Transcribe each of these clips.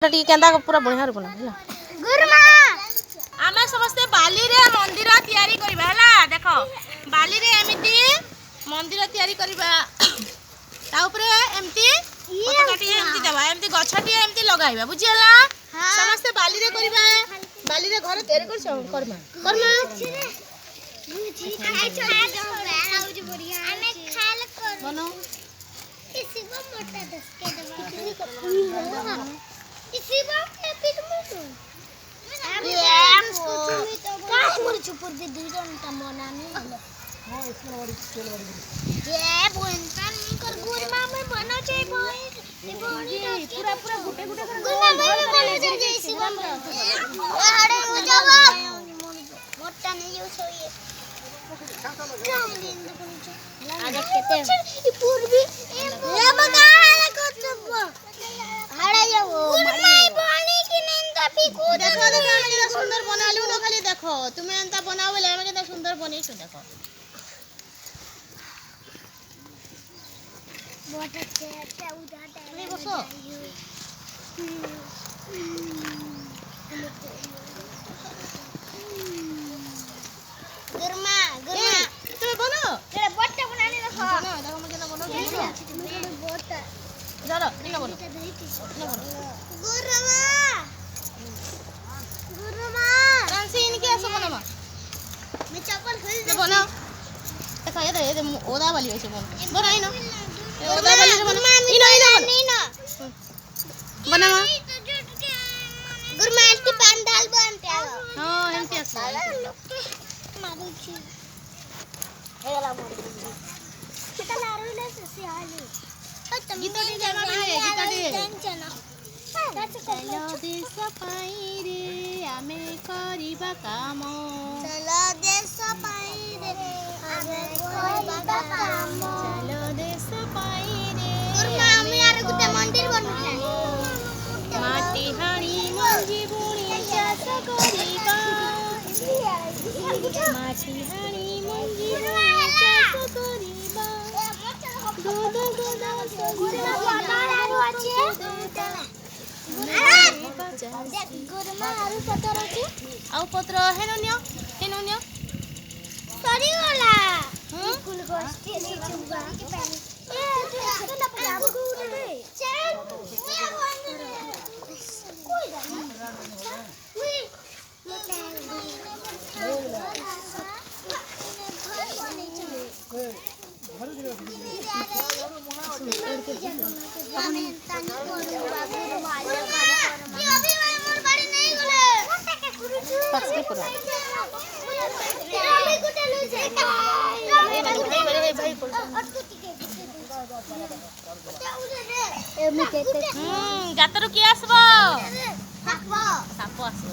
T केंदा पूरा बढ़िया रे बना ହେଲା गुरुमा आमे समस्त बाली रे मंदिर तयारी करबा होला देखो बाली रे एमिति मंदिर तयारी करबा ता ऊपर एमिति पताकाटी एमिति देबा एमिति गछटी एमिति लगाइबा बुझियला समस्त बाली रे करबा बाली रे घर तयारी कर करमा करमा खाइ छोड़ा आउज बढ़िया हमें खाल कर बनो इसी को मोटा दस के दबा इसी बात पे पिट मुझे काश मुझे चुपर दे दी तो मना नहीं हां इसमें बड़ी तेल बड़ी ये बोलता नहीं कर गुरमा में बना चाहिए भाई बड़ी पूरा पूरा गुटे गुटे कर गुरमा में बना चाहिए इसी बात अरे हो जाओ मोटा नहीं हो सोइए आजा कहते हैं ये पूर्वी ये बगा है को हाड़ा जाओ गुरमाई पानी की निंदा भी कूद देखो देखो हम केतना सुंदर बनालु न खाली देखो तुमे एंता बनावेले हम केतना सुंदर बनेछु देखो बहुत अच्छा उदाटा नहीं बसो गुरमा गुरमा तुमे बनो तेरे बोटा बनाने रखो बनो देखो हम केतना बनो बोटा जरा किना बनो गुरमा गुरमा फ्रांसी इनके ऐसा बनावा मैं चप्पल खोल ये बनो देखो ये ओदा वाली वैसे बनो बनो इनो ओदा वाली रे बनो इनो नीनो बनावा गुरमा इतनी पंडाल बनते आओ हां एमती आसा मारू छी एला मोर kita laru le sosiali गीतटी जानो रे गीतटी टेंशन चलो देश पाई रे आमे करिबा काम चलो देश पाई रे आमे कोइबा काम चलो देश पाई रे गुरमा आमी आर गुटे मंदिर बनउला माटी हाणी मंजी बुणी चाष करिबा माटी हाणी मंजी बुणी चाष करिबा गोदा गोदा गुरमा पतार आरु अछि गुरमा आरु पतार अछि आउ पत्र हेनो नियो सरी वाला कुल गोष्ठी नहीं चुबा ए तो ना पंजाब को रे चल कोई गातरु की आसबो साप आसबो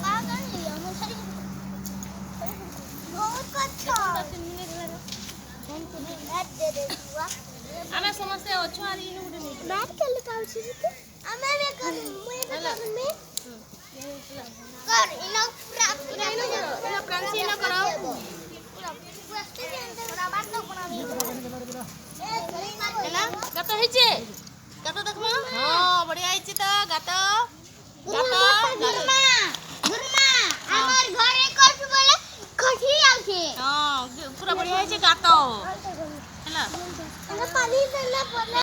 आमे समस्त अछु आरी इनु गुटे बैठ के लिखाउ छी आमे रे कर मुए में कर इनो फ्रांसी इनो करो हैला गात हेचे गात देखमा हां बढ़िया हेची त गात गुरमा हमर घरे कस बोले खठी आउछे हां पूरा बढ़िया हेचे गात हैला पानी देला